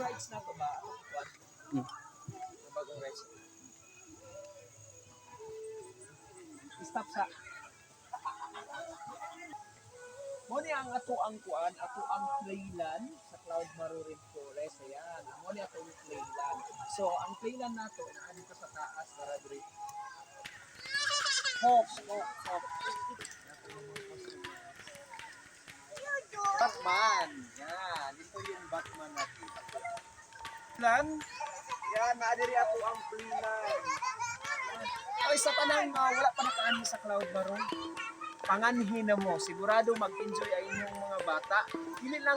rides na to ba? What? Bagong rides. Stop sa. Mo ni ang ato ang kuan, ato ang playland sa Cloud Marurin Forest. Ayan, mo ni ato ang playland. So, ang playland nato na dito sa taas na radri. Hawk. Batman. Yan, ito yung Batman natin. Plan. Yan, naadiri ato ang playland. Ay, sa tanang wala pa nakaani sa Cloud Maroon. Panganhin na mo, sigurado mag-enjoy ay inyong mga bata. Dili lang